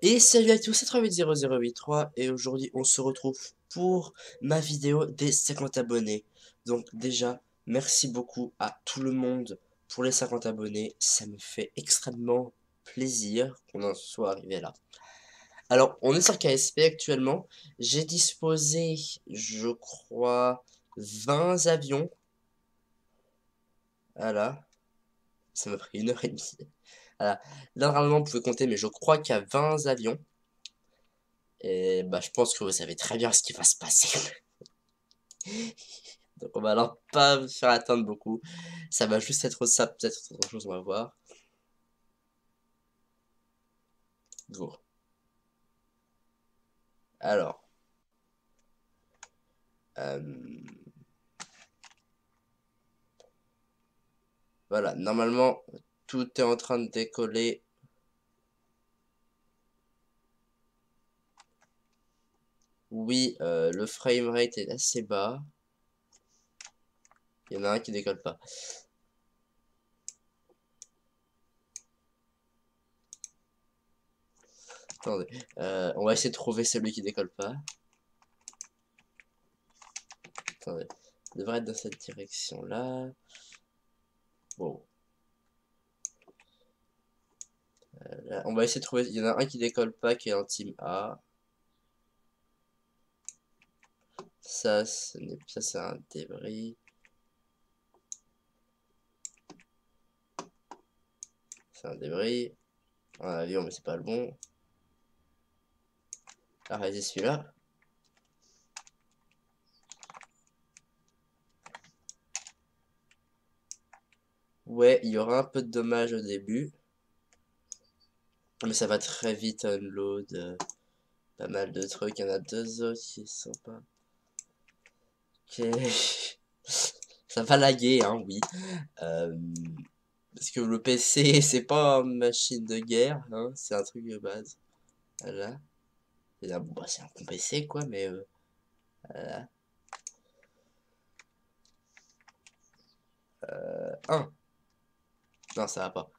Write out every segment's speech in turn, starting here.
Et salut à tous, c'est 3800883 et aujourd'hui on se retrouve pour ma vidéo des 50 abonnés. Donc déjà, merci beaucoup à tout le monde pour les 50 abonnés, ça me fait extrêmement plaisir qu'on en soit arrivé là. Alors, on est sur KSP actuellement, j'ai disposé, je crois, 20 avions. Voilà, ça m'a pris 1 heure et demie. Voilà, là normalement vous pouvez compter, mais je crois qu'il y a 20 avions. Et bah, je pense que vous savez très bien ce qui va se passer. Donc, on va alors pas faire attendre beaucoup. Ça va juste être ça, peut-être autre chose, on va voir. Bon. Alors. euh, voilà, normalement, tout est en train de décoller. Oui, le framerate est assez bas. Il y en a un qui décolle pas. Attendez, on va essayer de trouver celui qui décolle pas. Attendez, il devrait être dans cette direction-là. Bon. Là, on va essayer de trouver. Il y en a un qui décolle pas, qui est en team A. Ça, c'est un débris. C'est un débris. Un avion, mais c'est pas le bon. Arrêtez celui-là. Ouais, il y aura un peu de dommages au début. Mais ça va très vite unload. Pas mal de trucs. Il y en a deux autres qui sont pas. Ok. Ça va laguer, hein, oui. Euh, Parce que le PC, c'est pas une machine de guerre, hein. C'est un truc de base. Voilà. Et là, bon, bah, c'est un bon PC, quoi, mais voilà. Un. Non, ça va pas.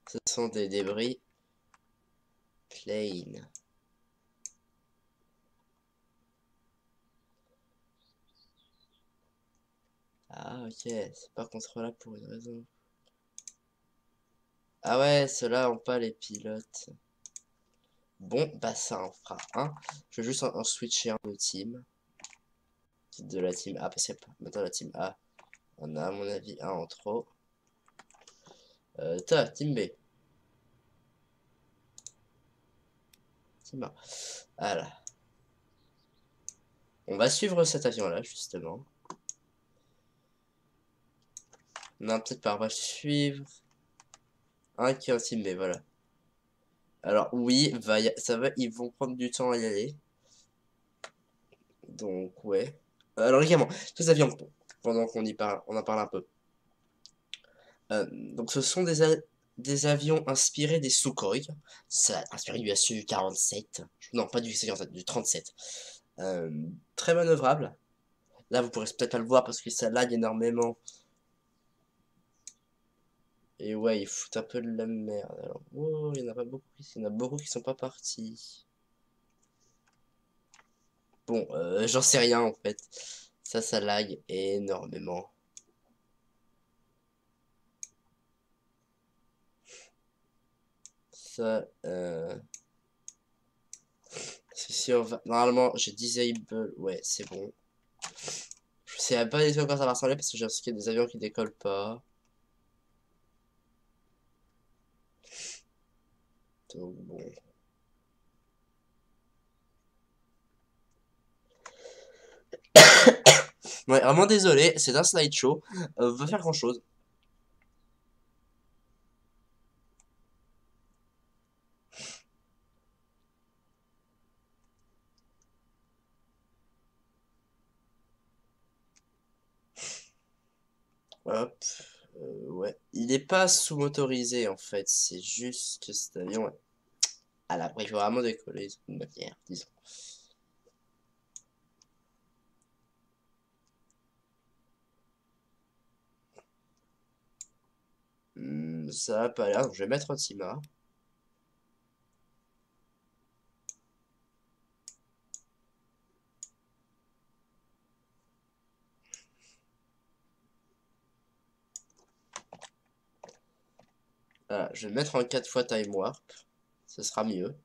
Ce sont des débris plain. Ah, ok. C'est pas contrôlable pour une raison. Ah ouais, ceux-là ont pas les pilotes. Bon, bah ça en fera un. Je vais juste en switcher un de team. De la team A, parce que maintenant la team A, on a à mon avis un en trop. Team B. Team A. Voilà. On va suivre cet avion-là, justement. Non, peut-être pas, on va suivre un qui est en team B, voilà. Alors oui, ça va, ils vont prendre du temps à y aller. Donc ouais. Alors également, tous les avions, pendant qu'on y parle, on en parle un peu. Donc ce sont des avions inspirés des Sukhoi. Ça inspiré du Su-47. Non, pas du Su-47, du 37. Euh, Très manœuvrable. Là, vous pourrez peut-être pas le voir parce que ça lag énormément. Et ouais, ils foutent un peu de la merde. Alors, oh, il y en a pas beaucoup ici. Il y en a beaucoup qui sont pas partis. Bon, j'en sais rien en fait. Ça lag énormément. Ça, si on va... Normalement, j'ai disable. Ouais, c'est bon. Je sais pas du tout à quoi ça va ressembler parce que j'ai qu'il y a des avions qui décollent pas. Donc bon. Ouais, vraiment désolé, c'est un slideshow. Va faire grand chose. Hop. Ouais. Il est pas sous-motorisé en fait. C'est juste que cet avion est à l'abri vraiment décoller d'une manière, disons. Ça a pas l'air, donc je vais mettre un Tima. Voilà, je vais mettre en 4 fois Time Warp. Ce sera mieux.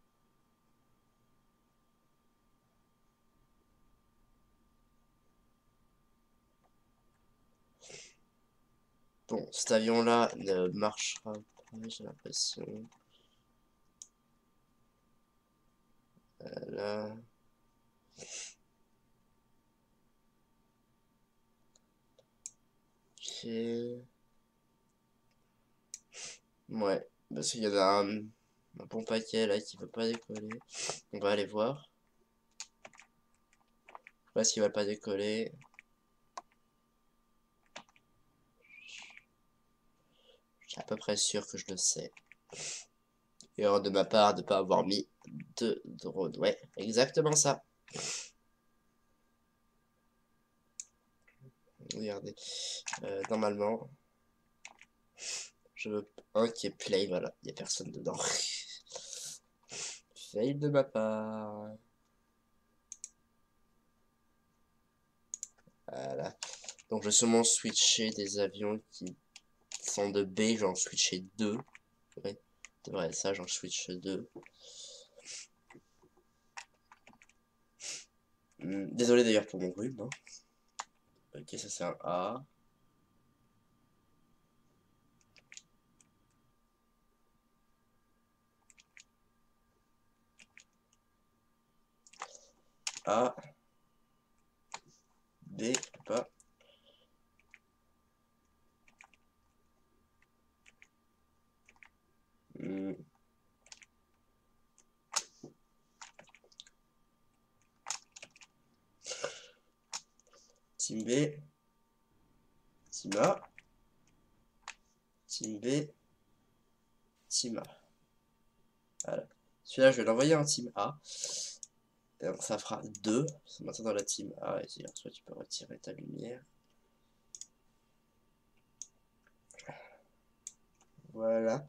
Bon, cet avion-là ne marchera pas, j'ai l'impression. Là. Ok. Ouais, parce qu'il y en a un bon paquet là qui veut pas décoller. On va aller voir. Parce qu'il va pas décoller. Je suis à peu près sûr que je le sais. Erreur de ma part de pas avoir mis de drone. Ouais, exactement ça. Regardez. Normalement, je veux un qui est play. Voilà, il n'y a personne dedans. Fail de ma part. Voilà. Donc, je vais sûrement switcher des avions qui sont de B. J'en switcher deux. Ouais, c'est vrai, ça, j'en switch deux. Désolé d'ailleurs pour mon rhume. Hein. Ok, ça c'est un A. A. B. Pas. Team B. Team A. Team B. Team A. Voilà. Celui-là, je vais l'envoyer en Team A. Et donc ça fera 2. C'est maintenant dans la Team A. Et toi, tu peux retirer ta lumière. Voilà.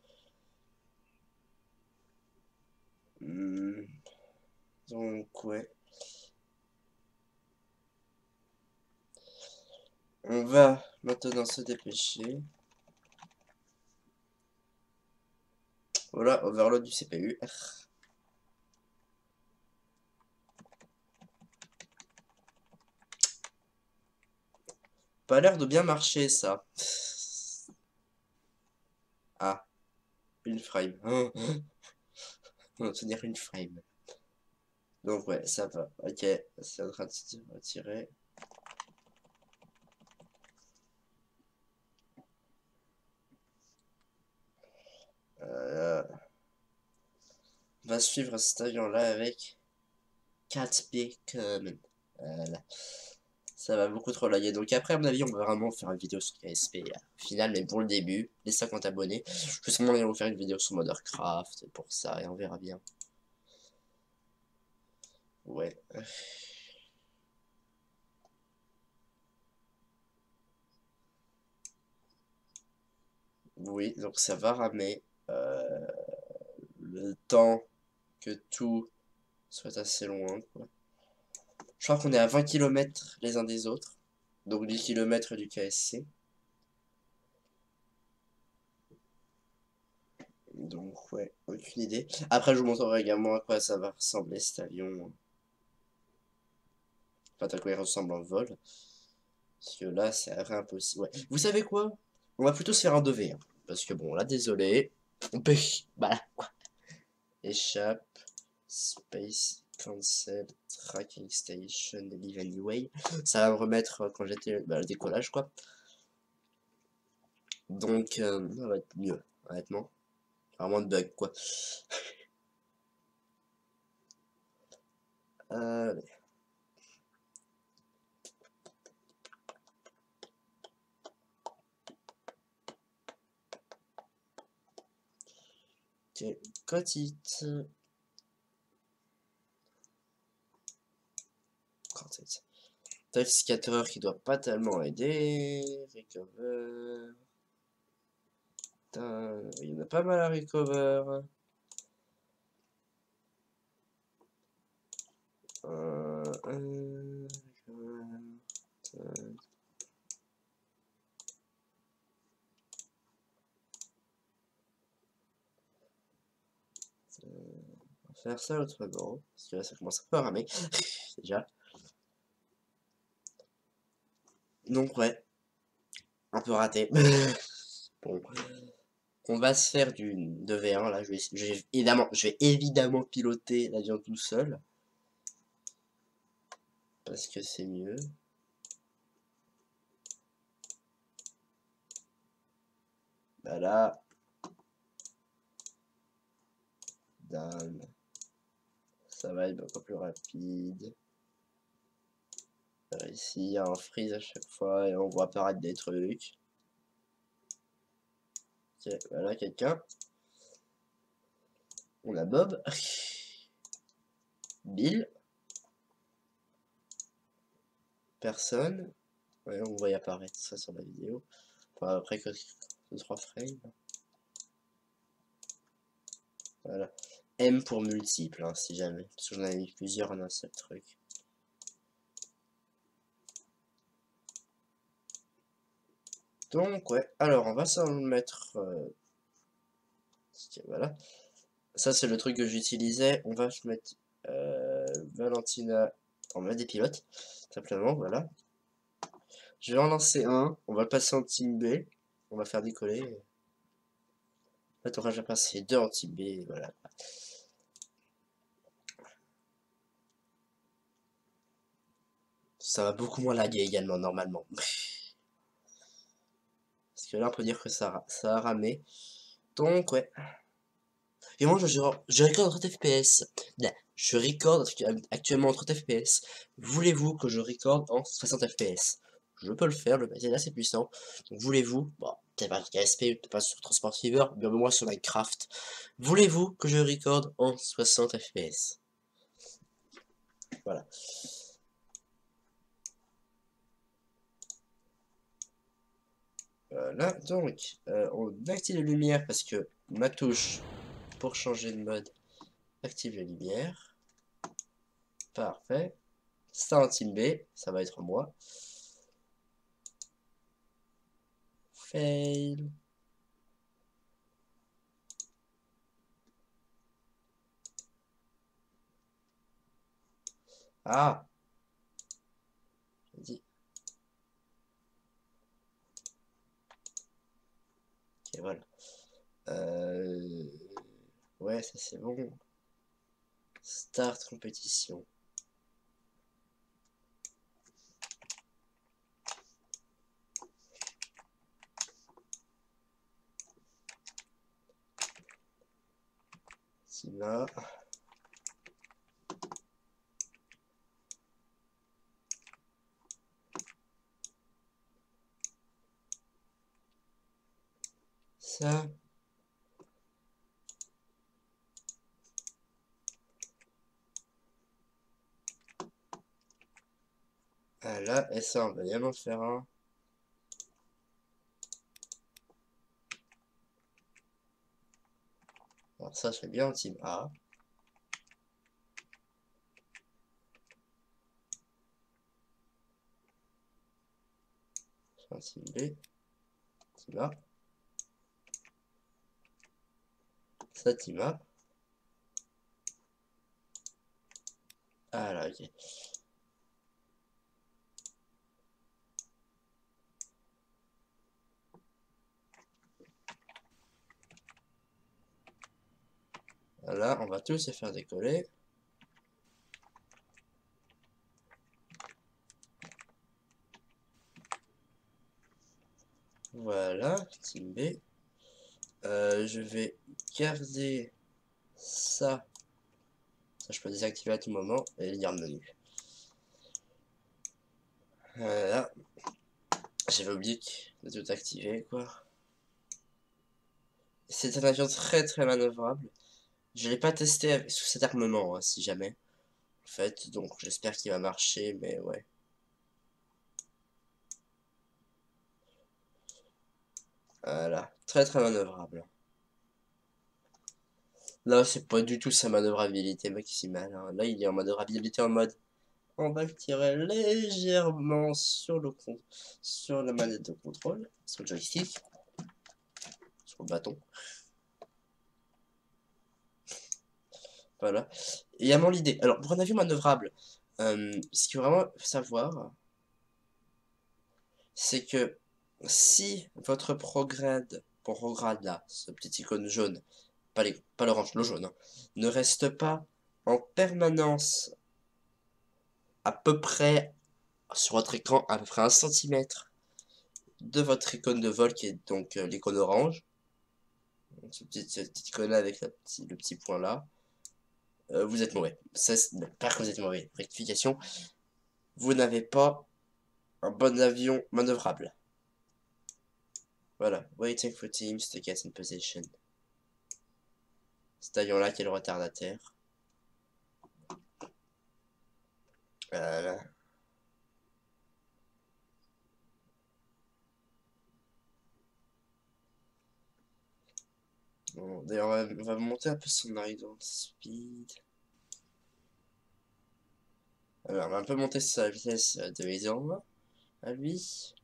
Donc, ouais. On va maintenant se dépêcher. Voilà, overload du CPU. Pas l'air de bien marcher, ça. Ah, une frame. On va tenir une frame. Donc, ouais, ça va. Ok, c'est en train de se retirer. On va suivre cet avion-là avec 4B Common. Voilà. Ça va beaucoup trop laguer. Donc après, à mon avis, on va vraiment faire une vidéo sur KSP au final, mais pour le début, les 50 abonnés. Je sais qu'on va faire une vidéo sur Mothercraft pour ça, et on verra bien. Ouais. Oui, donc ça va ramer. Le temps que tout soit assez loin, quoi. Je crois qu'on est à 20 km les uns des autres. Donc 10 km du KSC. Donc ouais, aucune idée. Après, je vous montrerai également à quoi ça va ressembler cet avion. Enfin, à quoi il ressemble en vol. Parce que là, c'est impossible. Ouais. Vous savez quoi? On va plutôt se faire un 2v. Hein. Parce que bon, là, désolé. On peut... Voilà. Échappe. Space. Cancel. Tracking Station. Live Anyway. Ça va me remettre quand j'étais le décollage, quoi. Donc, ça va être mieux, honnêtement. Vraiment de bug, quoi. Allez. Ok, cotite. Touch Scatterer qui doit pas tellement aider. Recover. Putain, il y en a pas mal à recover. On va faire ça autrement, parce que là ça commence un peu à ramer, déjà. Donc ouais, un peu raté. Bon, on va se faire du 2v1, là, je vais évidemment piloter l'avion tout seul, parce que c'est mieux. Bah là, dame, ça va être beaucoup plus rapide. Ici, il y a un freeze à chaque fois et on voit apparaître des trucs. Ok, voilà quelqu'un. On a Bob. Bill. Personne. Ouais, on voit apparaître ça sur la vidéo. Enfin, après que 3 frames. Voilà. M pour multiple, hein, si jamais. Parce que j'en avais mis plusieurs en un seul truc. Donc, ouais. Alors, on va s'en mettre... voilà. Ça, c'est le truc que j'utilisais. On va se mettre Valentina. On met des pilotes, simplement, voilà. Je vais en lancer un. On va le passer en team B. On va faire décoller. En fait, on va déjà passer deux en team B. Voilà. Ça va beaucoup moins laguer également, normalement. Parce que là, on peut dire que ça a ramé. Donc, ouais. Et moi, je record en 30 FPS. Là, je record actuellement en 30 FPS. Voulez-vous que je recorde en 60 FPS? Je peux le faire, le PC est assez puissant. Donc, voulez-vous, bon, peut-être pas sur KSP, peut-être pas sur Transport Fever, mais au moins sur Minecraft. Voulez-vous que je recorde en 60 FPS? Voilà. Là, donc, on active les lumières parce que ma touche pour changer de mode active les lumières. Parfait. Ça en team B, ça va être moi. Fail. Ah, j'ai dit. Ok, voilà. Ouais, ça c'est bon. Start compétition. Si là. Ça. Ah là, et ça, on va bien en faire un. Alors ça, je fais bien en team A. En team B. Team A. Ça, team A. Ah là, ok. Là, on va tous se faire décoller. Voilà, team B. Je vais garder ça. Ça, je peux désactiver à tout moment et lire le menu. Voilà. J'avais oublié de tout activer, quoi. C'est un avion très très manœuvrable. Je l'ai pas testé sous cet armement, hein, si jamais. En fait, donc j'espère qu'il va marcher, mais ouais. Voilà, très très manœuvrable. Là, c'est pas du tout sa manœuvrabilité maximale, hein. Là, il est en manœuvrabilité en mode on va le tirer légèrement sur la manette de contrôle, sur le joystick, sur le bâton. Voilà. Et également l'idée. Alors, pour un avion manœuvrable, ce qu'il faut vraiment savoir, c'est que si votre prograde là, ce petit icône jaune, pas l'orange, le jaune, hein, ne reste pas en permanence à peu près sur votre écran, à peu près 1 cm de votre icône de vol qui est donc l'icône orange, donc cette petite icône là avec le petit point là, vous êtes mauvais. Pas que vous êtes mauvais, rectification, vous n'avez pas un bon avion manœuvrable. Voilà, waiting for teams to get in position. Cet avion là qui est le retardataire. Voilà. Bon, d'ailleurs, on va monter un peu son idle speed. Alors, on va un peu monter sa vitesse de raison à lui.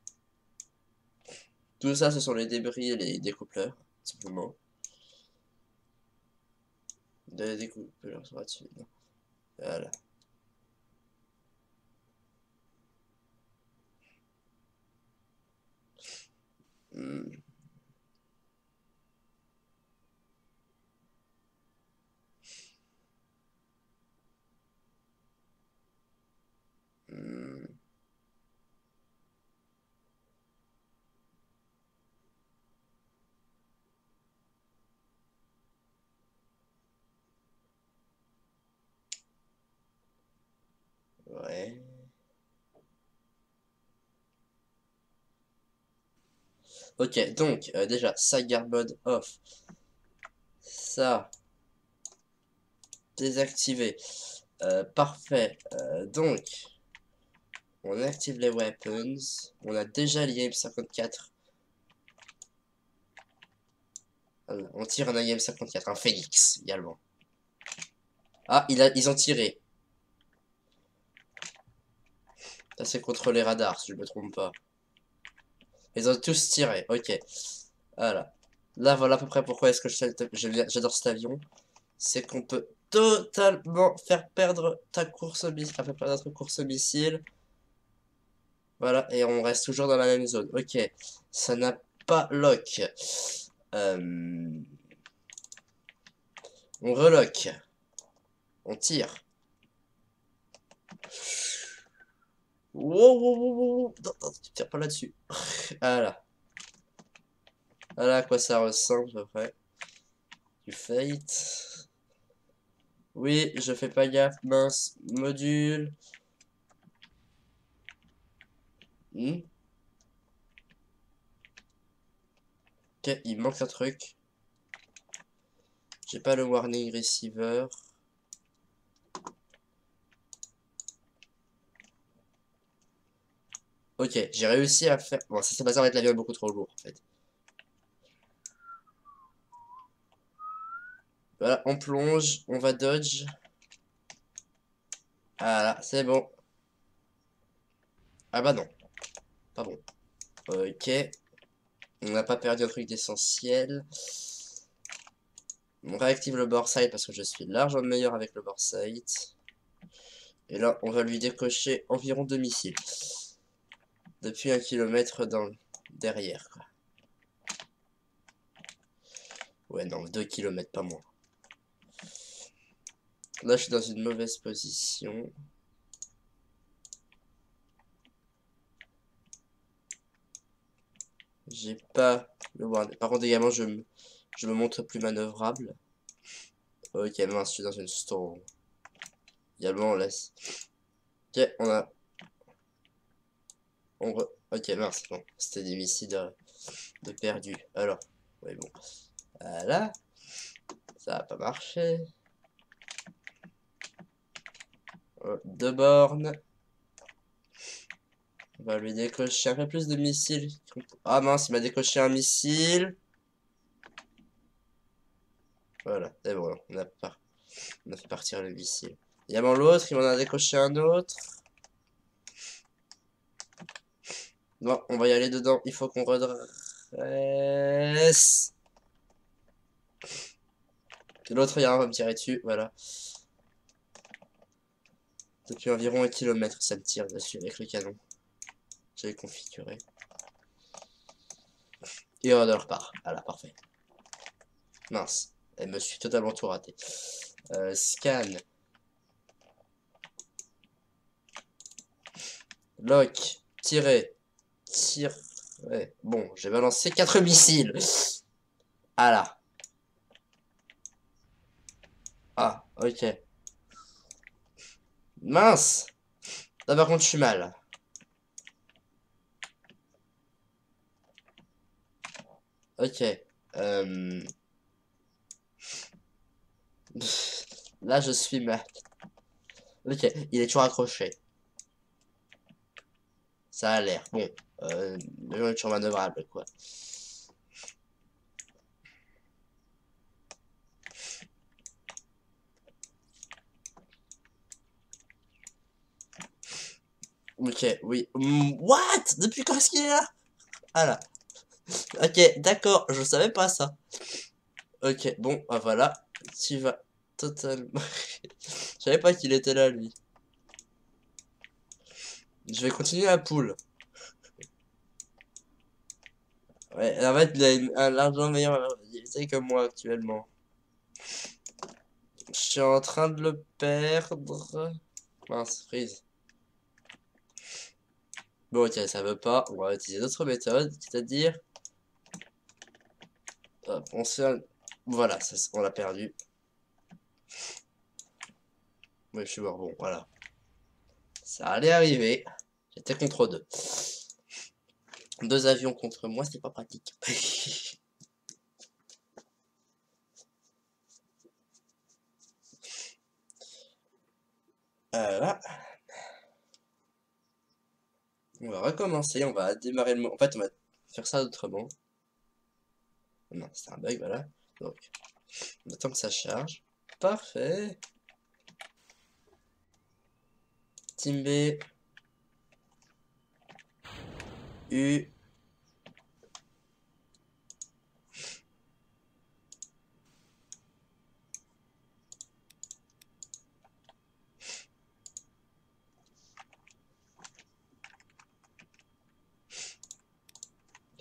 Tout ça, ce sont les débris et les découpleurs, simplement. Des découpleurs sur là-dessus. Voilà. Hmm. Hmm. Ouais. Ok, donc, déjà, ça garde mode off. Ça, désactivé. Parfait. Donc, on active les weapons. On a déjà l'IM-54. On tire un IM-54, un Phoenix également. Ah, ils ont tiré. Ça, c'est contre les radars, si je me trompe pas. Ils ont tous tiré, ok. Voilà. Là, voilà à peu près pourquoi est-ce que j'adore cet avion. C'est qu'on peut totalement faire perdre ta course au missile, faire perdre notre course au missile. Voilà, et on reste toujours dans la même zone. Ok, ça n'a pas lock. On relock. On tire. Wow, wow, wow, wow. Non, non, tu tires pas là-dessus. Voilà. Voilà à quoi ça ressemble à peu près. Du fate. Oui, je fais pas gaffe. Mince. Module. Hmm. Ok, il manque un truc. J'ai pas le warning receiver. Ok, j'ai réussi à faire... Bon, ça va être l'avion est beaucoup trop lourd, en fait. Voilà, on plonge, on va dodge. Voilà, c'est bon. Ah bah non, pas bon. Ok, on n'a pas perdu un truc d'essentiel. On réactive le boresight parce que je suis largement meilleur avec le boresight. Et là, on va lui décocher environ 2 missiles. Depuis 1 km derrière, quoi. Ouais, non, 2 km, pas moins. Là, je suis dans une mauvaise position. J'ai pas le warning. Par contre, également, je me montre plus manœuvrable. Ok, mince, je suis dans une stall. Également, on laisse. Ok, on a... Ok, mince, bon. C'était des missiles de perdu. Alors, ouais, bon. Voilà. Ça a pas marché. 2 bornes. On va lui décocher un peu plus de missiles. Ah mince, il m'a décoché un missile. Voilà, c'est bon, on a fait partir le missile. Il y a l'autre, il m'en a décoché un autre. Non, on va y aller dedans. Il faut qu'on redresse. L'autre, il y a un va me tirer dessus, voilà. Depuis environ 1 kilomètre, ça me tire dessus avec le canon. J'ai configuré. Et on repart. Voilà, parfait. Mince. Elle me suis totalement tout raté. Scan. Lock. Tirer. Tirer. Bon, j'ai balancé 4 missiles. Ah là. Ah, ok. Mince. Là par contre, je suis mal. Ok. Là, je suis mal. Ok, il est toujours accroché. Ça a l'air. Bon. Le jeu est toujours manœuvrable, quoi. Ok, oui. What? Depuis quand est-ce qu'il est là? Ah là. Ok, d'accord, je savais pas ça. Ok, bon, bah voilà. Tu vas totalement... Je savais pas qu'il était là, lui. Je vais continuer la poule. Ouais, en fait, il a un largement meilleur utilité que moi actuellement. Je suis en train de le perdre. Mince, freeze. Bon, ok, ça veut pas. On va utiliser d'autres méthodes, c'est-à-dire... Hop, on se fait voilà, on l'a perdu. Oui, je suis mort, bon, voilà. Ça allait arriver. J'étais contre deux. Deux avions contre moi, c'est pas pratique. Là. On va recommencer, on va démarrer le... En fait, on va faire ça autrement. Non, c'est un bug, voilà. Donc, on attend que ça charge. Parfait. Team B. U.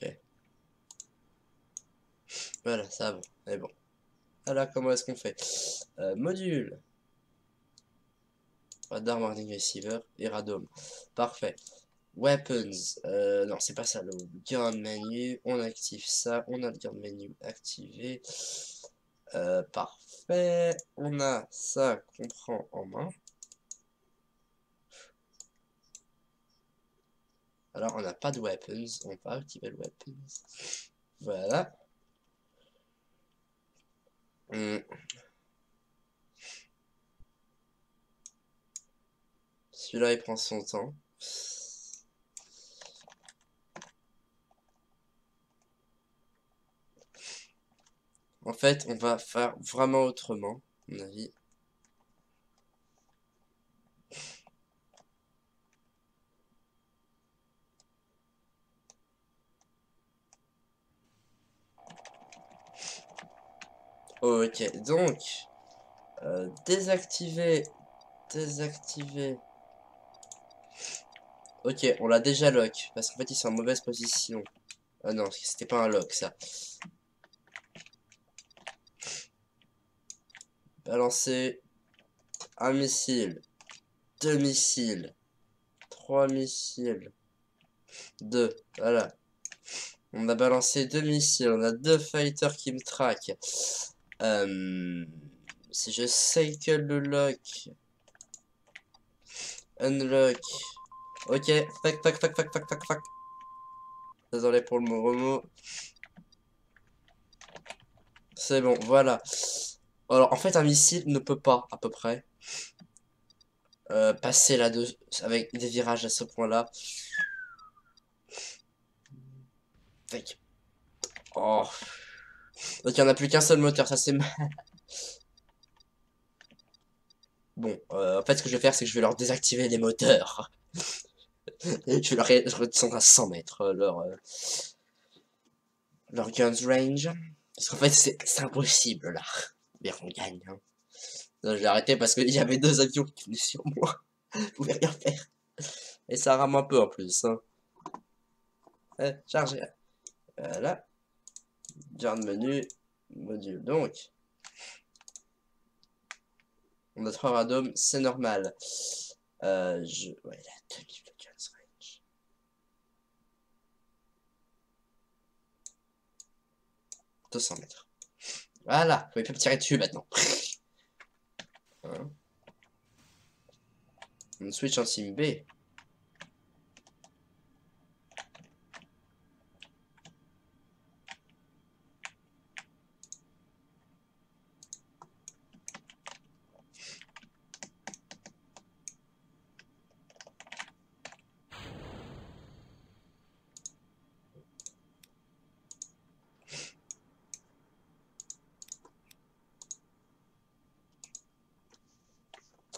Ok. Voilà, ça va. Mais bon. Voilà, comment est-ce qu'on fait? Module. Radar Warning Receiver et Radome. Parfait. Weapons. Non, c'est pas ça. Le gun menu. On active ça. On a le gun menu activé. Parfait. On a ça qu'on prend en main. Alors, on n'a pas de weapons. On va activer le weapons. Voilà. Celui-là, il prend son temps. En fait, on va faire vraiment autrement, à mon avis. Ok, donc, désactiver, désactiver. Ok, on l'a déjà lock, parce qu'en fait, ils sont en mauvaise position. Ah non, c'était pas un lock, ça. Balancer un missile, deux missiles, trois missiles, deux, voilà. On a balancé deux missiles, on a deux fighters qui me traquent. Si je cycle le lock, unlock. Ok, fuck, fuck, fuck, fuck, fuck, fuck, fuck. Désolé pour le mot. C'est bon, voilà. Alors, en fait, un missile ne peut pas, à peu près, passer là-dessus avec des virages à ce point-là. Tac. Oh. Donc il n'y en a plus qu'un seul moteur, ça c'est mal. Bon, en fait ce que je vais faire c'est que je vais leur désactiver les moteurs. Je vais leur redescendre à 100 mètres leur guns range. Parce qu'en fait c'est impossible là. Mais on gagne. Hein. Non, j'ai arrêté parce qu'il y avait 2 avions qui venaient sur moi. Je pouvais rien faire. Et ça rame un peu en plus. Hein. Chargé. Voilà. Garde menu. Module. Donc. On a 3 radomes, c'est normal. Ouais, la tenue de guns range. 200 mètres. Voilà, vous pouvez pas me tirer dessus maintenant. Hein. On switch en team B.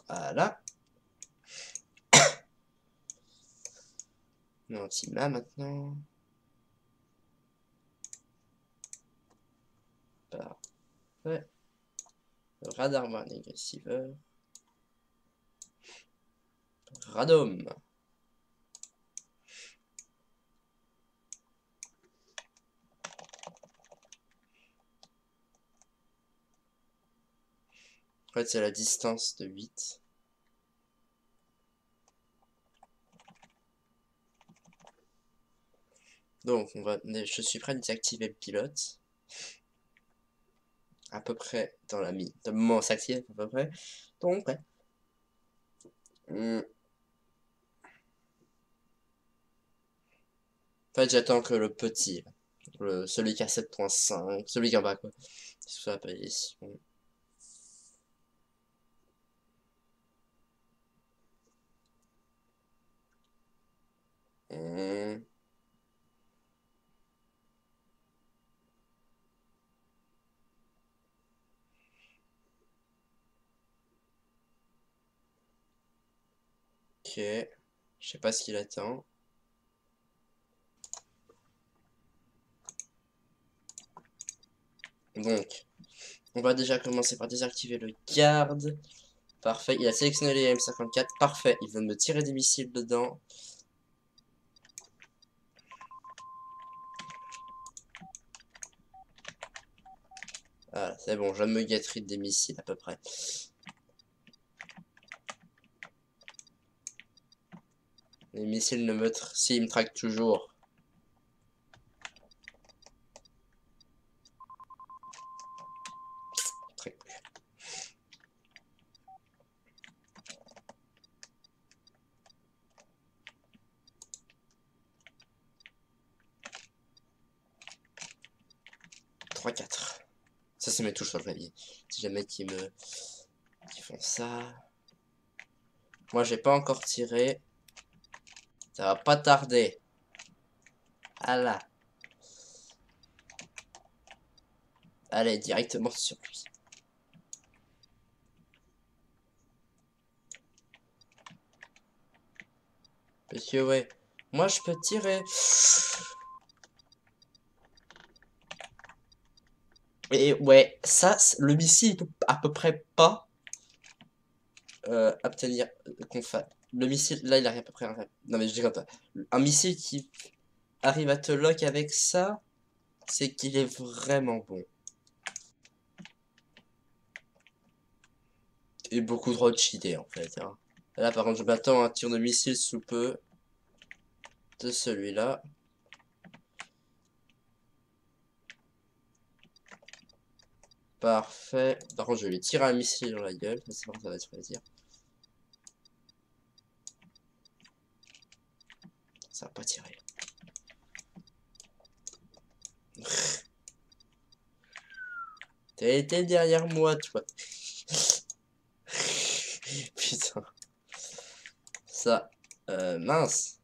Voilà. On est en team A maintenant. Parfait. Radar warning receiver. Radome. En fait, c'est la distance de 8. Donc, je suis prêt à désactiver le pilote. À peu près dans la mi. Dans le moment où ça s'active, à peu près. Donc, ouais. En fait, j'attends que le petit, celui qui a 7.5, celui qui est en bas, quoi. Soit appelé ici. Ok. Je sais pas ce qu'il attend. Donc, on va déjà commencer par désactiver le garde. Parfait, il a sélectionné les M54. Parfait, il vient de me tirer des missiles dedans. Voilà, c'est bon, je me get des missiles à peu près. Les missiles ne me... S'ils me traquent toujours. Traquent plus. Trois, 4. Ça, c'est mes touches sur le clavier. Si jamais qui font ça. Moi, j'ai pas encore tiré. Ça va pas tarder. Ah là. Allez, directement sur lui. Parce que, ouais. Moi, je peux tirer. Et ouais, ça, le missile, il peut à peu près pas obtenir qu'on fasse. Le missile, là, il arrive à peu près. Non, mais je dis comme ça. Un missile qui arrive à te lock avec ça, c'est qu'il est vraiment bon. Et beaucoup trop de cheater, en fait. Hein. Là, par contre, je m'attends à un tir de missile sous peu de celui-là. Parfait. Par contre, je vais lui tirer un missile dans la gueule. C'est bon, ça va être plaisir. Ça va pas tirer. T'as été derrière moi, toi. Putain. Ça. Mince.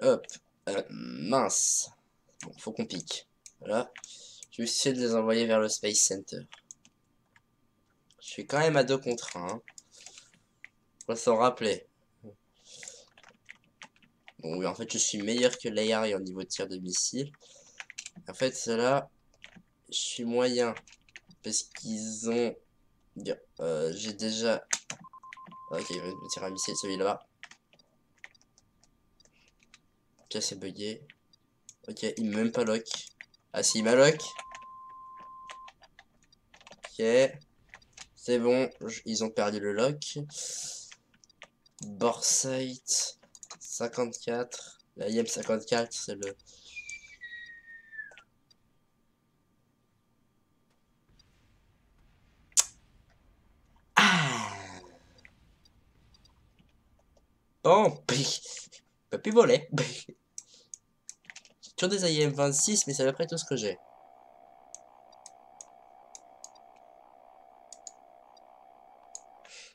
Hop. Mince. Bon, faut qu'on pique. Voilà. Je vais essayer de les envoyer vers le Space Center. Je suis quand même à 2 contre 1. Faut s'en rappeler. Bon, oui, en fait, je suis meilleur que l'AI au niveau de tir de missile. En fait, là, je suis moyen. Parce qu'ils ont... j'ai déjà... Ok, il va me tirer un missile, celui là-bas. Tiens, c'est bugué. Ok, il m'a même pas lock. Ah si, il m'a lock. Ok. C'est bon, ils ont perdu le lock. Borsight 54. La IM 54, c'est le... Ah bon, peut plus voler. J'ai toujours des IM 26, mais c'est à peu près tout ce que j'ai.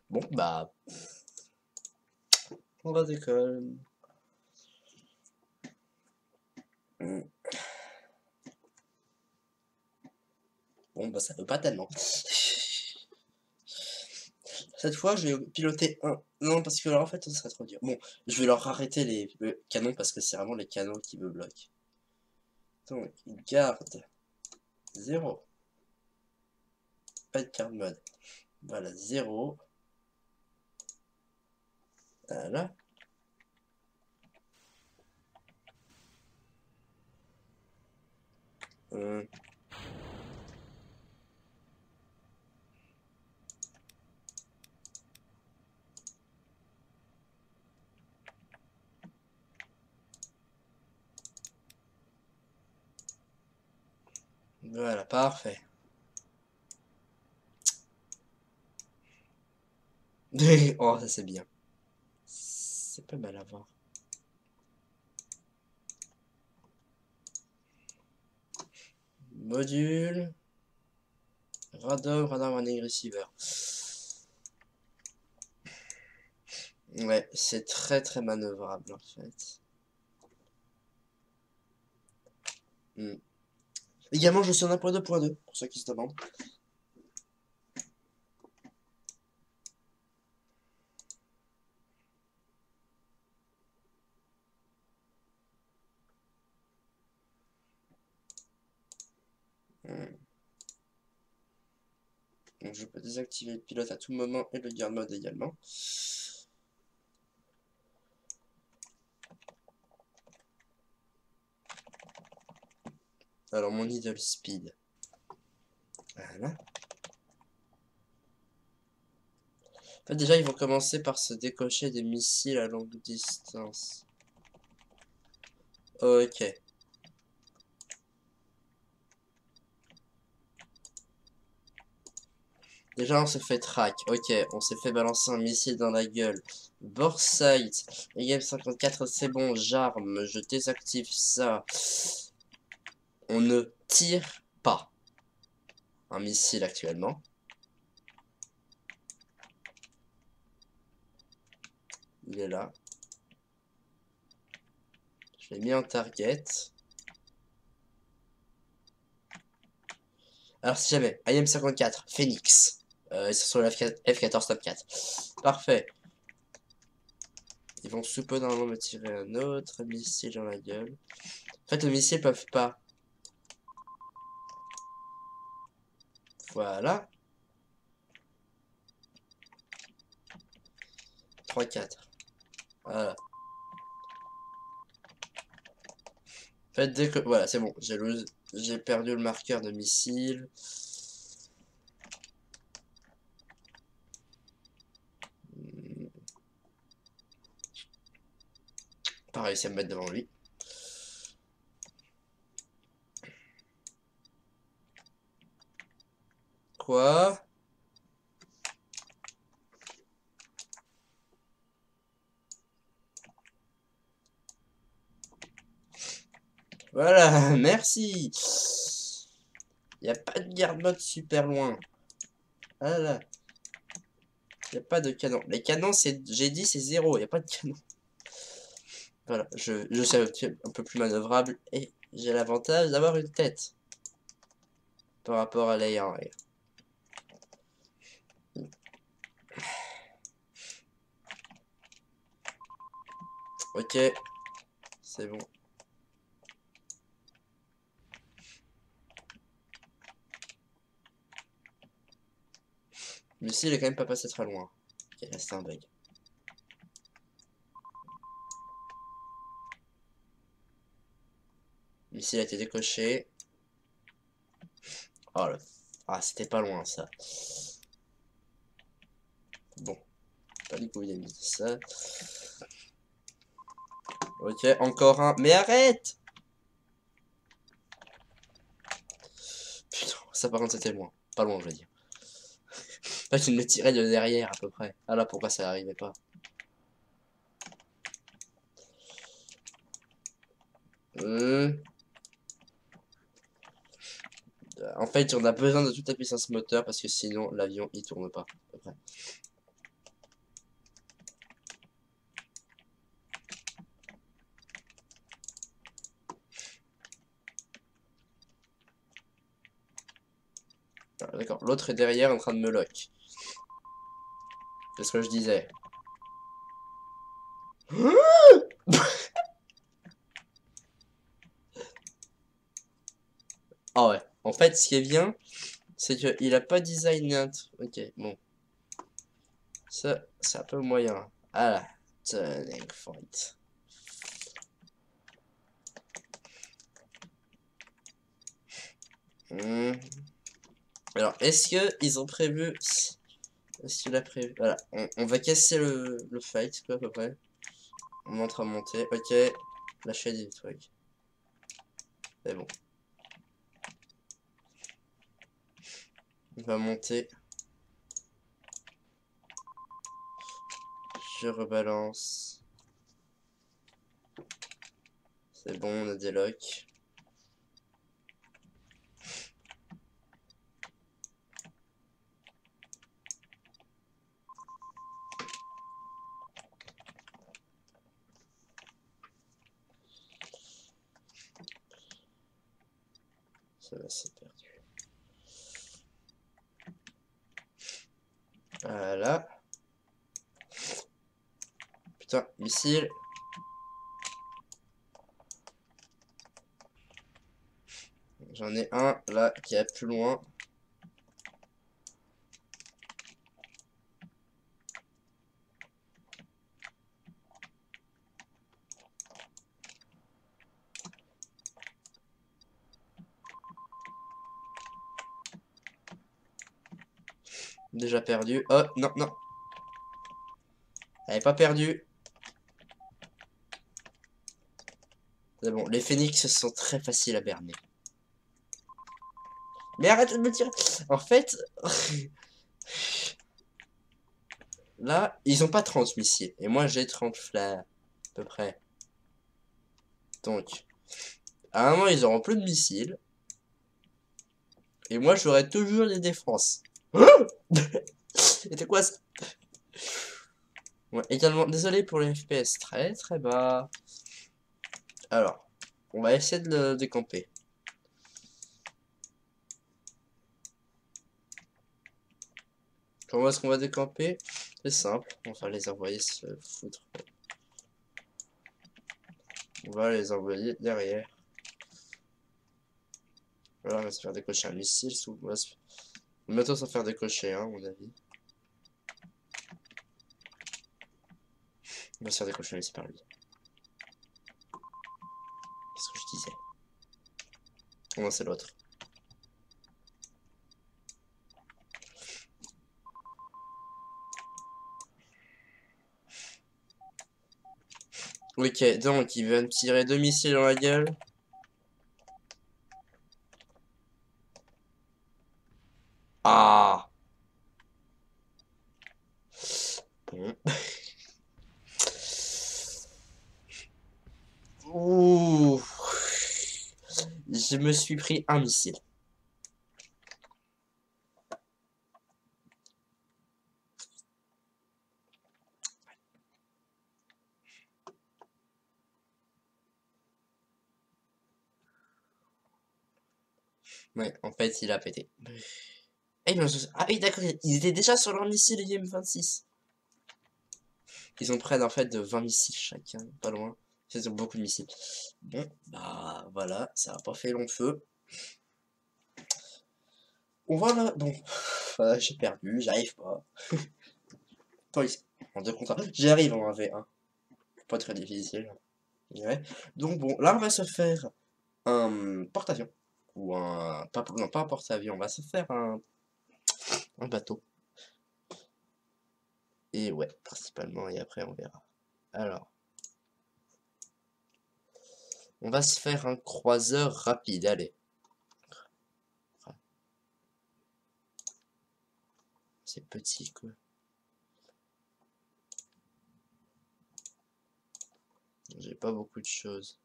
Bon, bah... On va décoller. Bon, bah ça veut pas tellement. Cette fois, je vais piloter un. Non, parce que là, en fait, ce serait trop dur. Bon, je vais leur arrêter les canons parce que c'est vraiment les canons qui me bloquent. Donc, ils gardent 0. Pas de carte mode. Voilà, 0. Voilà. Voilà, parfait. Oh, ça c'est bien. C'est pas mal à voir. Module. Radar warning receiver. Ouais, c'est très très manœuvrable en fait. Également, je suis en 1.2.2, pour ceux qui se demandent. Donc je peux désactiver le pilote à tout moment et le guard mode également. Alors mon idle speed. Voilà. En fait, déjà, ils vont commencer par se décocher des missiles à longue distance. Ok. Déjà, on se fait track. Ok, on s'est fait balancer un missile dans la gueule. Borsight. EM 54, c'est bon. J'arme. Je désactive ça. On ne tire pas un missile actuellement. Il est là. Je l'ai mis en target. Alors, si jamais, IM 54, Phoenix. Ils sont sur le F14 Top 4. Parfait. Ils vont sous peu normalement me tirer un autre missile dans la gueule. En fait, les missiles peuvent pas. Voilà. 3-4. Voilà. En fait, dès que... Voilà, c'est bon. J'ai perdu le marqueur de missile. Pas réussi à me mettre devant lui. Quoi? Voilà, merci. Il n'y a pas de garde mode super loin. Voilà. Il n'y a pas de canon. Les canons, j'ai dit, c'est 0. Il n'y a pas de canon. Voilà, je suis un peu plus manœuvrable et j'ai l'avantage d'avoir une tête par rapport à l'ayant. Ok, c'est bon. Mais si, il est quand même pas passé très loin. Ok, là c'est un bug. Missile a été décoché. Oh là. Ah, c'était pas loin ça. Bon, pas du coup, il a mis ça. Ok, encore un. Mais arrête! Putain, ça par contre c'était loin. Pas loin, je veux dire. En fait, il me tirait de derrière à peu près. Ah là, pourquoi ça arrivait pas? En fait, on a besoin de toute la puissance moteur parce que sinon l'avion il tourne pas. À peu près. Ah, d'accord, l'autre est derrière en train de me lock. C'est ce que je disais. Ah ouais. En fait, ce qui est bien, c'est qu'il a pas designé un truc. Ok, bon. Ça, c'est un peu moyen. Ah là. Turning fight. Hmm. Alors, est-ce que ils ont prévu... Est-ce qu'il a prévu... Voilà, on va casser le fight, quoi, à peu près. On montre à monter. Ok, lâcher des trucs. C'est bon. On va monter. Je rebalance. C'est bon, on a des locks. Ça va, c'est perdu. Voilà. Putain, missile. J'en ai un là qui est plus loin. Déjà perdu. Oh, non, non. Elle est pas perdue. C'est bon, les phénix sont très faciles à berner. Mais arrête de me tirer. En fait, là, ils ont pas 30 missiles. Et moi, j'ai 30 flares, à peu près. Donc, à un moment, ils auront plus de missiles. Et moi, j'aurai toujours les défenses. C'était quoi ça? Ouais, également, désolé pour les FPS très très bas. Alors, on va essayer de le décamper. Comment est-ce qu'on va décamper? C'est simple, on va les envoyer se foutre. On va les envoyer derrière. Voilà, on va se faire décocher un missile. On va bientôt s'en faire décocher, hein, à mon avis. On va se faire décocher un missile par lui. Qu'est-ce que je disais? Oh non, c'est l'autre. Ok, donc il va me tirer 2 missiles dans la gueule. Ah! Bon. Ouh! Je me suis pris un missile. Ouais, en fait, il a pété. Ah, ah oui, d'accord, ils étaient déjà sur leur missile IM-26. Ils ont près en fait de 20 missiles chacun, pas loin. Ils ont beaucoup de missiles. Bon, bah voilà, ça a pas fait long feu. On voit là, bon, j'ai perdu, j'arrive pas. Attends, ici, en 2 contre 1, j'y arrive en 1v1. Pas très difficile, je dirais. Donc bon, là on va se faire un porte-avions. Ou un... Pas, non, pas un porte-avions, on va se faire un bateau. Et ouais, principalement, et après on verra. Alors, on va se faire un croiseur rapide, allez. C'est petit, quoi. J'ai pas beaucoup de choses.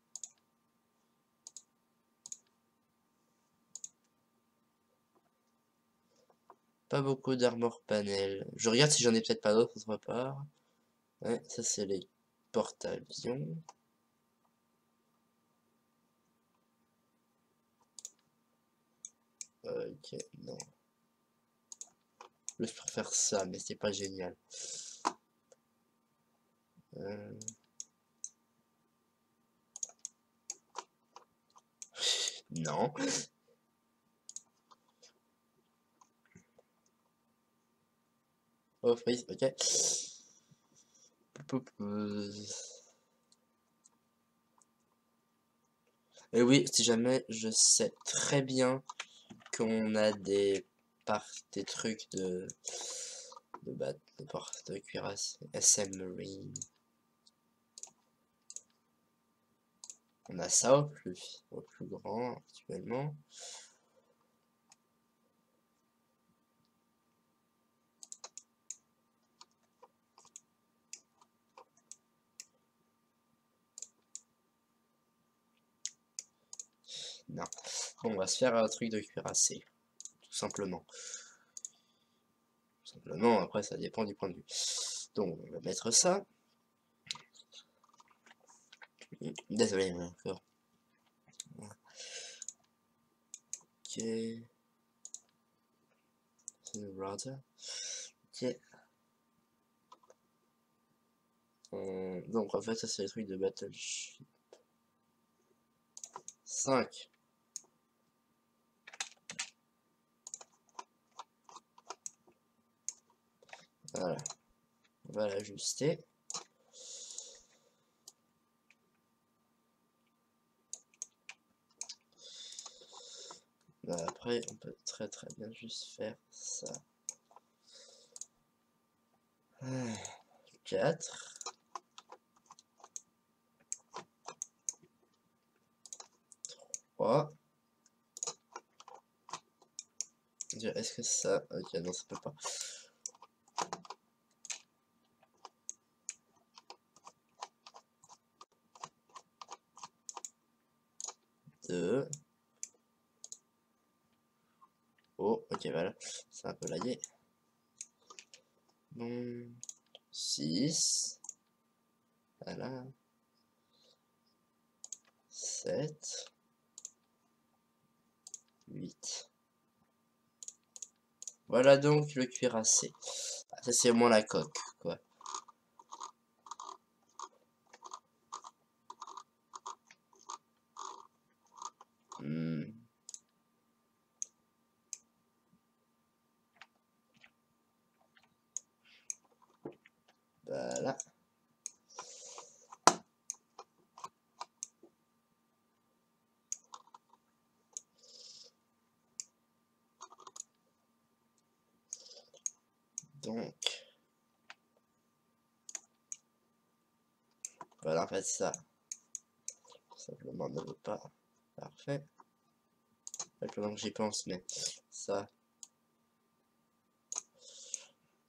Pas beaucoup d'armor panel. Je regarde si j'en ai peut-être pas d'autres autre part. Ouais, ça c'est les porte-avions. Ok, non. Je préfère ça, mais c'est pas génial. Non. Oh, freeze, ok. Et oui, si jamais je sais très bien qu'on a des trucs de cuirasse SM Marine. On a ça au plus grand actuellement. Non. Bon, on va se faire un truc de cuirassé. Tout simplement. Tout simplement, après ça dépend du point de vue. Donc on va mettre ça. Désolé, encore. Ok. C'est une router. Ok. Donc en fait ça c'est les trucs de battleship. 5. Voilà. On va l'ajuster. Après on peut très bien juste faire ça. 4. Est-ce que ça... Ok, non, ça peut pas. 2. Oh, ok, voilà. C'est un peu lagué. Bon. 6. Voilà. 7. 8. Voilà donc le cuirassé. Ah, ça c'est au moins la coque, quoi. Voilà. Donc. Voilà, en fait, ça. Simplement ne veut pas. Parfait. Maintenant que j'y pense, mais ça.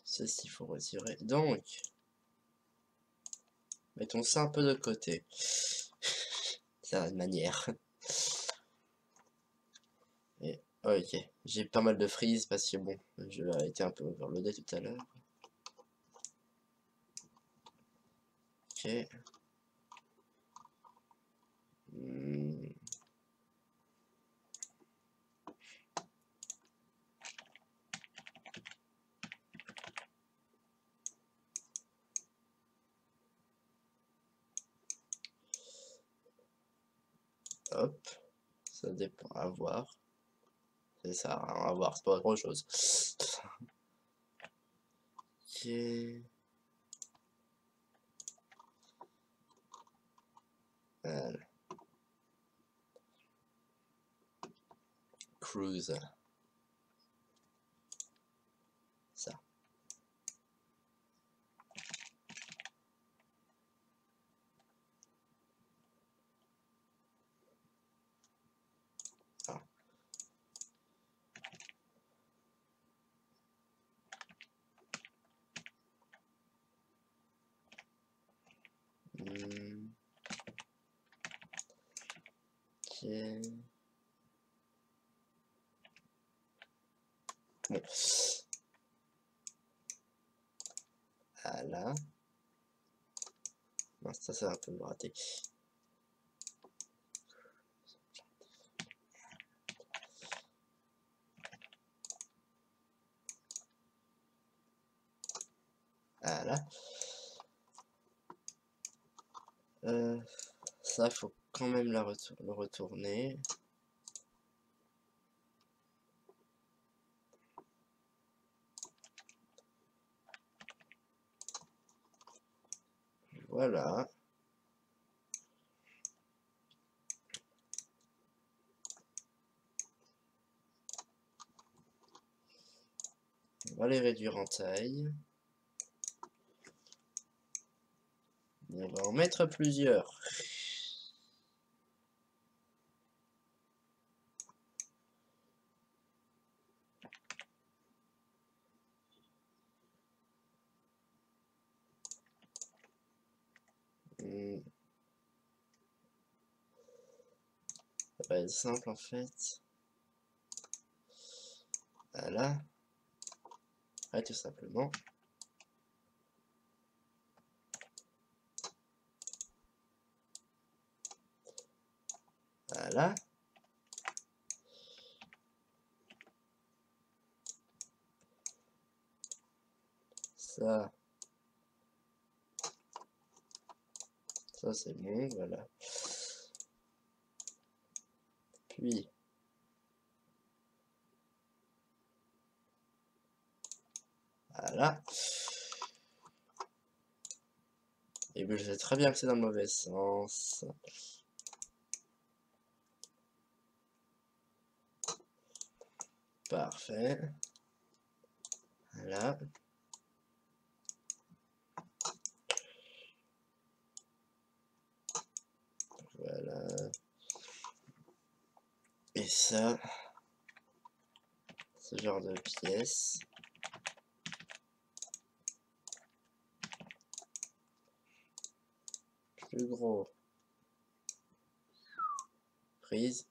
Ceci, il faut retirer. Donc. Mettons ça un peu de côté. C'est une manière. Et, ok, j'ai pas mal de freeze parce que bon, je l'ai été un peu overloadé tout à l'heure. Ok. Hop, ça dépend, à voir. C'est ça, à voir, c'est pas autre chose. Ok. Voilà. Cruise. Ça. Ça. Ok. Bon. Voilà. Non, ça c'est un peu raté. Voilà. Ça, faut quand même le retourner. Voilà. On va les réduire en taille. On va en mettre plusieurs. Ça va être simple en fait. Voilà. Ouais, tout simplement. Voilà. Ça. Ça c'est bon, voilà. Puis. Voilà. Et bien je sais très bien que c'est dans le mauvais sens. Parfait. Voilà. Voilà. Et ça, ce genre de pièce. Plus gros. Prise.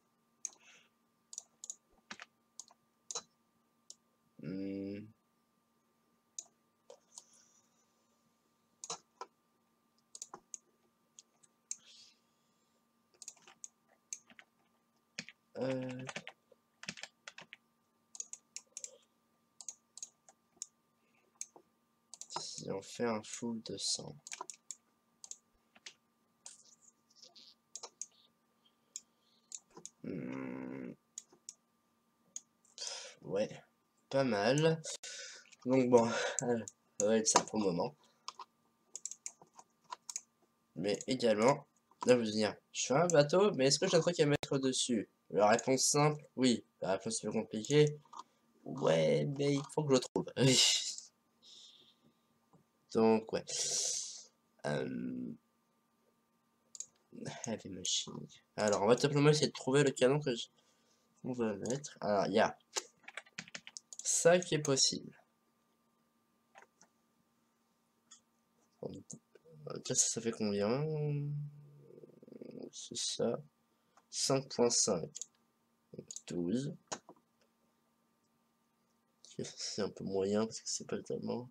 Si on fait un full de 100. Ouais, pas mal. Donc bon, ça va être ça pour le moment. Mais également, là vous allez dire, je fais un bateau, mais est-ce que j'ai un truc à mettre dessus? La réponse simple, oui. La réponse plus compliquée, ouais, mais il faut que je le trouve. Donc ouais. Heavy machine. Alors on va simplement essayer de trouver le canon que on va mettre. Alors il y a ça qui est possible. Ça fait combien? C'est ça. 5.5. 12. C'est un peu moyen parce que c'est pas tellement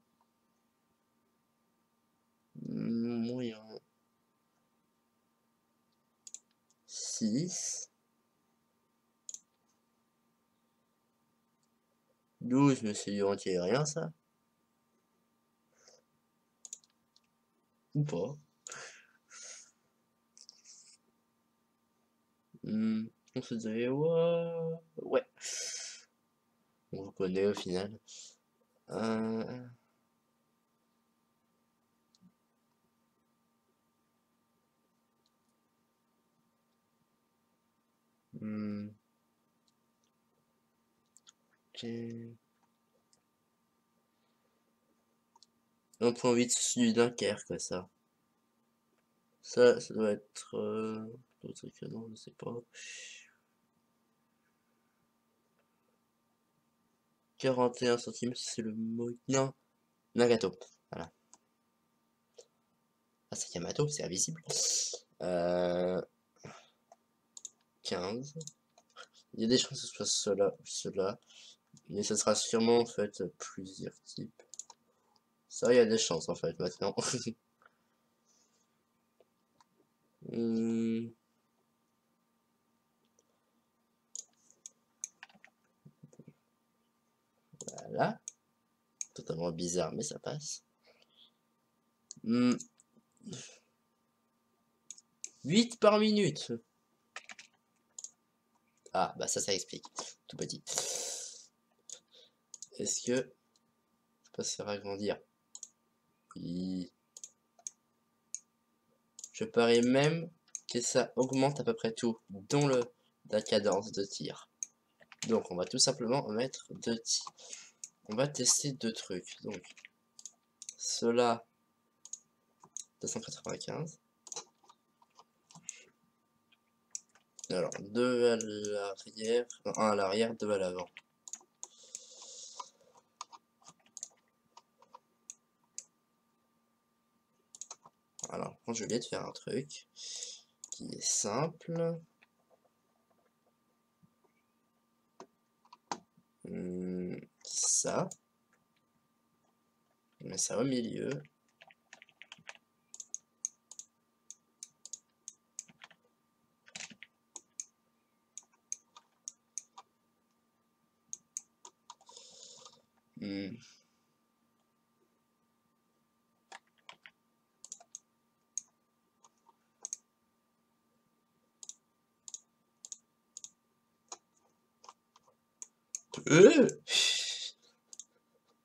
moyen. 6. 12, mais c'est du entier rien ça. Ou pas. On se dirait, ouais. On vous connaît au final. Euh, hmm, ok. 1.8 du Dunkerque, ça. Ça doit être... L'autre canon, je sais pas. 41 centimes, c'est le mot... Non, Nagato. Voilà. Ah, c'est Yamato, c'est invisible. Euh... 15. Il y a des chances que ce soit cela ou cela. Mais ça sera sûrement en fait plusieurs types. Ça, il y a des chances en fait maintenant. Hmm, voilà. Totalement bizarre, mais ça passe. 8 par minute. Ah, bah ça explique. Tout petit. Est-ce que je peux se faire agrandir? Oui. Je parie même que ça augmente à peu près tout, dont la cadence de tir. Donc on va tout simplement mettre 2 tirs. On va tester 2 trucs. Donc cela 295. Alors 2 à l'arrière, 1 à l'arrière, 2 à l'avant. Alors je vais te faire un truc qui est simple. Ça. Je mets ça au milieu.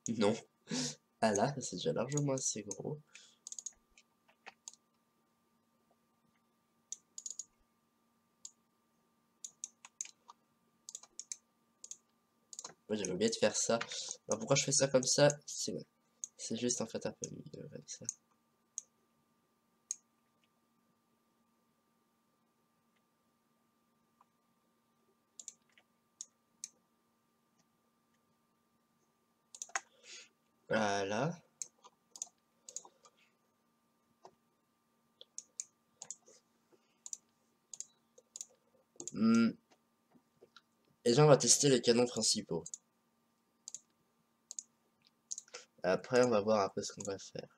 Non. Ah là, c'est déjà largement assez gros. Moi j'aimerais bien de faire ça. Alors pourquoi je fais ça comme ça? C'est juste en fait un peu mieux avec ça. Voilà. Et là on va tester les canons principaux. Après on va voir un peu ce qu'on va faire.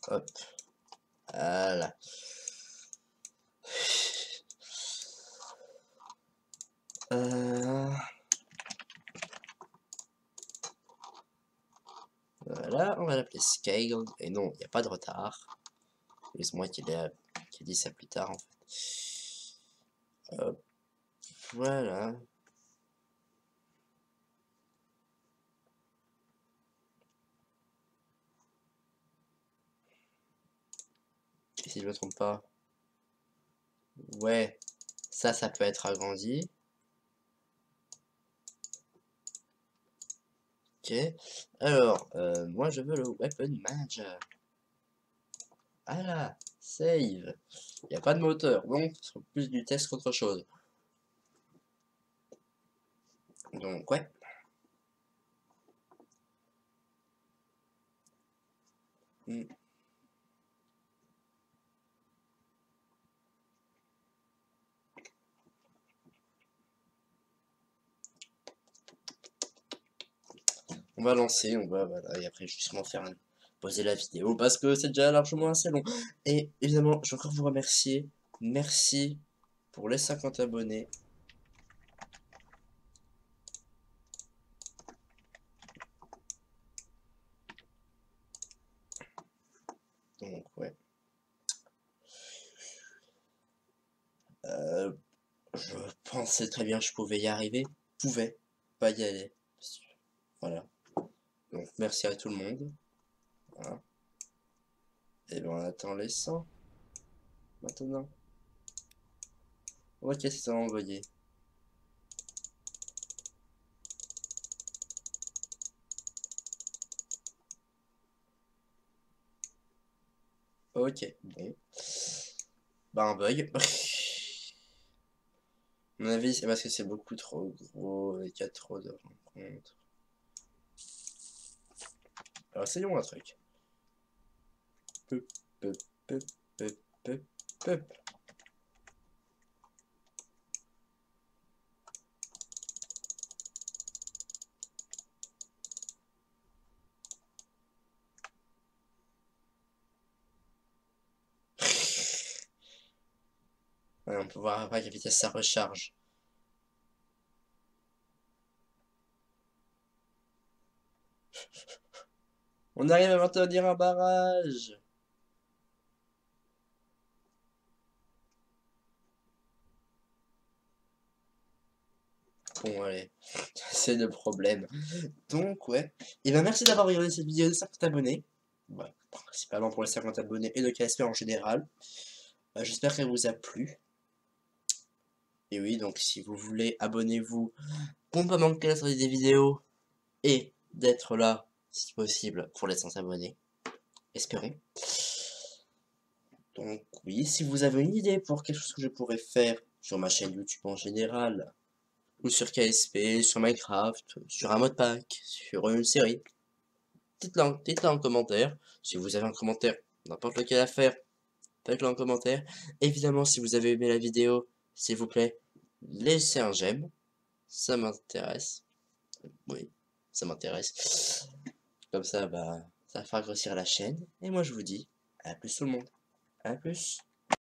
Hop. Voilà. Voilà, on va l'appeler Scale. Et non, il n'y a pas de retard. Laisse-moi qu'il ait dit ça plus tard en fait. Hop. Voilà. Et si je me trompe pas. Ouais. Ça peut être agrandi. Ok. Alors, moi je veux le Weapon Manager. Voilà. Save. Il n'y a pas de moteur, donc ce sera plus du test qu'autre chose. Donc, ouais. On va lancer, on va, voilà, et après justement faire poser la vidéo parce que c'est déjà largement assez long. Et évidemment, je veux encore vous remercier. Merci pour les 50 abonnés. Donc, ouais. Je pensais très bien que je pouvais y arriver. Pouvais pas y aller. Voilà. Donc, merci à tout le monde. Voilà. Et ben, on attend les 100. Maintenant. Ok, c'est envoyé. Ok, bon. Bah, un bug. À mon avis, c'est parce que c'est beaucoup trop gros et qu'il y a trop de rencontres. Alors, essayons un truc. Peu, peu, peu, peu, peu, peu. Ouais, on peut voir après à quelle vitesse ça recharge. On arrive à maintenir un barrage. Bon, allez, c'est le problème. Donc, ouais. Et ben, merci d'avoir regardé cette vidéo de 50 abonnés. Ouais, principalement pour les 50 abonnés et de KSP en général. J'espère qu'elle vous a plu. Et oui, donc si vous voulez, abonnez-vous pour ne pas manquer la sortie des vidéos et d'être là, si possible, pour les 100 abonnés. Espérons. Donc oui, si vous avez une idée pour quelque chose que je pourrais faire sur ma chaîne YouTube en général, ou sur KSP, sur Minecraft, sur un modpack, sur une série, dites-le en commentaire. Si vous avez un commentaire, n'importe lequel à faire, faites-le en commentaire. Évidemment, si vous avez aimé la vidéo, s'il vous plaît, laissez un j'aime. Ça m'intéresse. Oui, ça m'intéresse. Comme ça, bah, ça fera grossir la chaîne. Et moi, je vous dis à plus tout le monde. À plus.